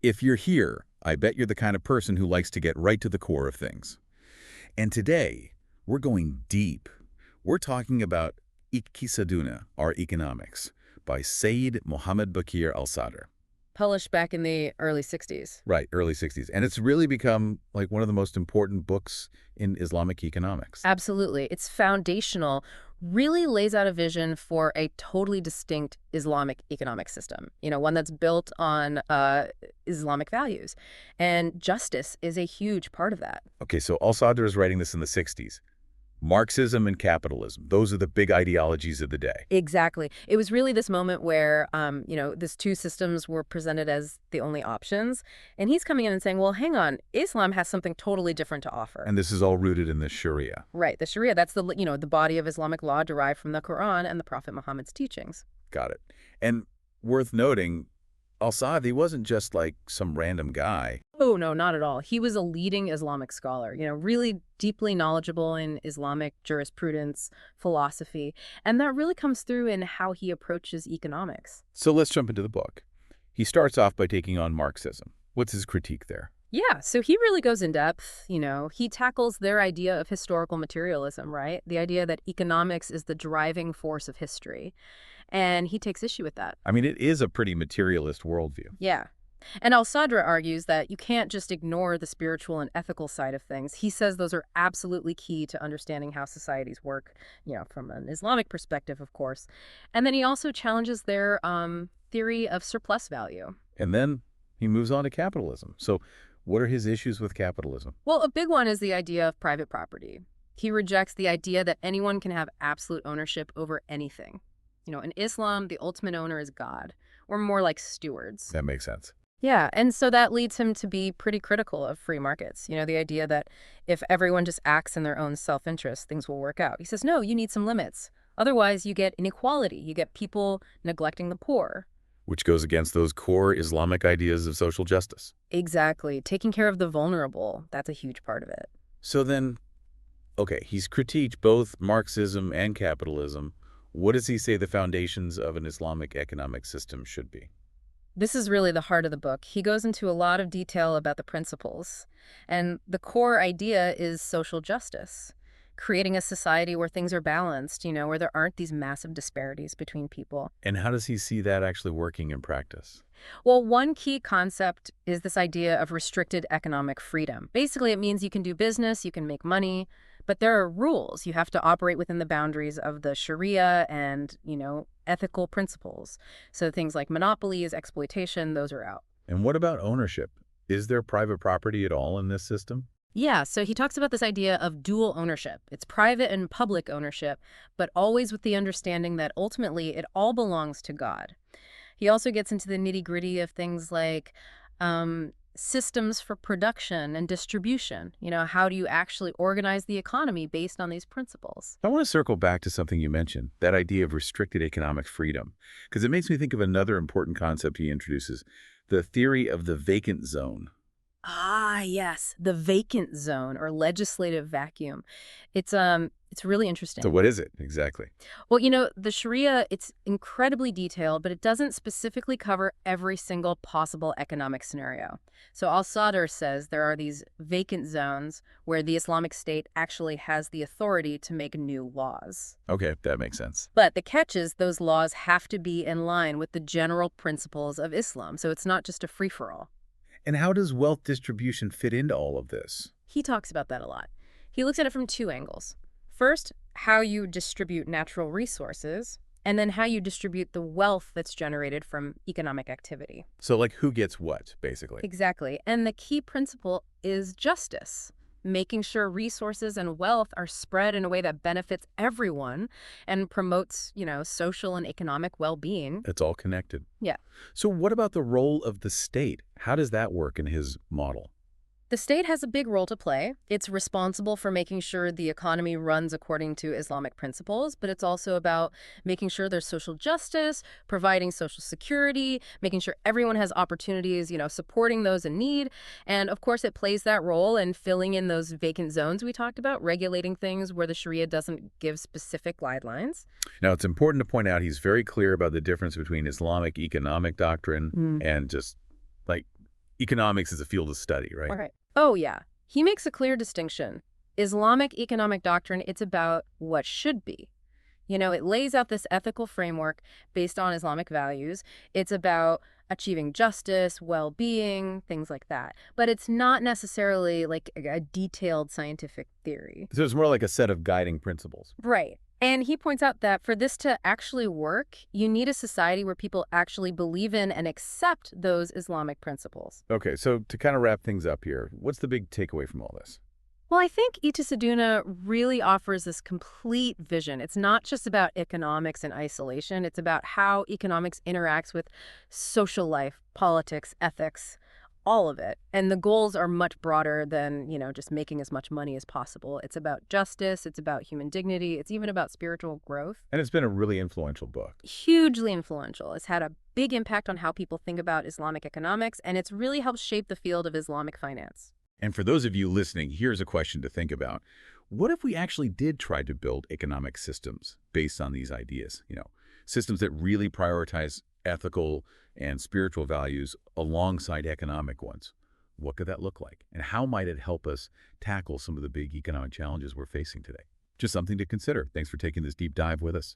If you're here, I bet you're the kind of person who likes to get right to the core of things. And today, we're going deep. We're talking about Iqtisaduna, or Economics, by Sayyid Mohammed Bakir al-Sadr. Published back in the early 60s. Right, early 60s. And it's really become like one of the most important books in Islamic economics. Absolutely. It's foundational, really lays out a vision for a totally distinct Islamic economic system, one that's built on Islamic values. And justice is a huge part of that. Okay, so al-Sadr is writing this in the 60s. Marxism and capitalism, those are the big ideologies of the day. Exactly. It was really this moment where, these two systems were presented as the only options. And he's coming in and saying, well, hang on, Islam has something totally different to offer. And this is all rooted in the Sharia. Right. The Sharia, that's the body of Islamic law derived from the Quran and the Prophet Muhammad's teachings. Got it. And worth noting, al-Sadr, he wasn't just like some random guy. Oh, no, not at all. He was a leading Islamic scholar, really deeply knowledgeable in Islamic jurisprudence, philosophy, and that really comes through in how he approaches economics. So let's jump into the book. He starts off by taking on Marxism. What's his critique there? Yeah, so he really goes in depth, he tackles their idea of historical materialism, right? The idea that economics is the driving force of history. And he takes issue with that. I mean, it is a pretty materialist worldview. Yeah. And al-Sadr argues that you can't just ignore the spiritual and ethical side of things. He says those are absolutely key to understanding how societies work, from an Islamic perspective, of course. And then he also challenges their theory of surplus value. And then he moves on to capitalism. So what are his issues with capitalism? Well, a big one is the idea of private property. He rejects the idea that anyone can have absolute ownership over anything. In Islam, the ultimate owner is God. We're more like stewards. That makes sense. Yeah, and so that leads him to be pretty critical of free markets. The idea that if everyone just acts in their own self-interest, things will work out. He says, no, you need some limits. Otherwise, you get inequality. You get people neglecting the poor. Which goes against those core Islamic ideas of social justice. Exactly. Taking care of the vulnerable, that's a huge part of it. So then, okay, he's critiqued both Marxism and capitalism. What does he say the foundations of an Islamic economic system should be? This is really the heart of the book. He goes into a lot of detail about the principles. And the core idea is social justice, creating a society where things are balanced, where there aren't these massive disparities between people. And how does he see that actually working in practice? Well, one key concept is this idea of restricted economic freedom. Basically, it means you can do business, you can make money, but there are rules. You have to operate within the boundaries of the Sharia and, ethical principles. So things like monopolies, exploitation, those are out. And what about ownership? Is there private property at all in this system? Yeah, so he talks about this idea of dual ownership. It's private and public ownership, but always with the understanding that ultimately it all belongs to God. He also gets into the nitty-gritty of things like systems for production and distribution. How do you actually organize the economy based on these principles? I want to circle back to something you mentioned, that idea of restricted economic freedom, because it makes me think of another important concept he introduces, the theory of the vacant zone. Ah, yes, the vacant zone or legislative vacuum. It's really interesting. So what is it exactly? Well, the Sharia, it's incredibly detailed, but it doesn't specifically cover every single possible economic scenario. So al-Sadr says there are these vacant zones where the Islamic State actually has the authority to make new laws. Okay, that makes sense. But the catch is those laws have to be in line with the general principles of Islam. So it's not just a free-for-all. And how does wealth distribution fit into all of this? He talks about that a lot. He looks at it from two angles. First, how you distribute natural resources, and then how you distribute the wealth that's generated from economic activity. So like who gets what, basically? Exactly. And the key principle is justice, making sure resources and wealth are spread in a way that benefits everyone and promotes, social and economic well-being. It's all connected. Yeah. So what about the role of the state? How does that work in his model? The state has a big role to play. It's responsible for making sure the economy runs according to Islamic principles, but it's also about making sure there's social justice, providing social security, making sure everyone has opportunities, supporting those in need. And of course, it plays that role in filling in those vacant zones we talked about, regulating things where the Sharia doesn't give specific guidelines. Now, it's important to point out he's very clear about the difference between Islamic economic doctrine and just like economics is a field of study, right? Right. Oh, yeah. He makes a clear distinction. Islamic economic doctrine, it's about what should be. It lays out this ethical framework based on Islamic values. It's about achieving justice, well-being, things like that. But it's not necessarily like a detailed scientific theory. So it's more like a set of guiding principles. Right. And he points out that for this to actually work, you need a society where people actually believe in and accept those Islamic principles. Okay, so to kind of wrap things up here, what's the big takeaway from all this? Well, I think Saduna really offers this complete vision. It's not just about economics in isolation. It's about how economics interacts with social life, politics, ethics, all of it. And the goals are much broader than, just making as much money as possible. It's about justice. It's about human dignity. It's even about spiritual growth. And it's been a really influential book. Hugely influential. It's had a big impact on how people think about Islamic economics, and it's really helped shape the field of Islamic finance. And for those of you listening, here's a question to think about. What if we actually did try to build economic systems based on these ideas? Systems that really prioritize ethical and spiritual values alongside economic ones. What could that look like? And how might it help us tackle some of the big economic challenges we're facing today? Just something to consider. Thanks for taking this deep dive with us.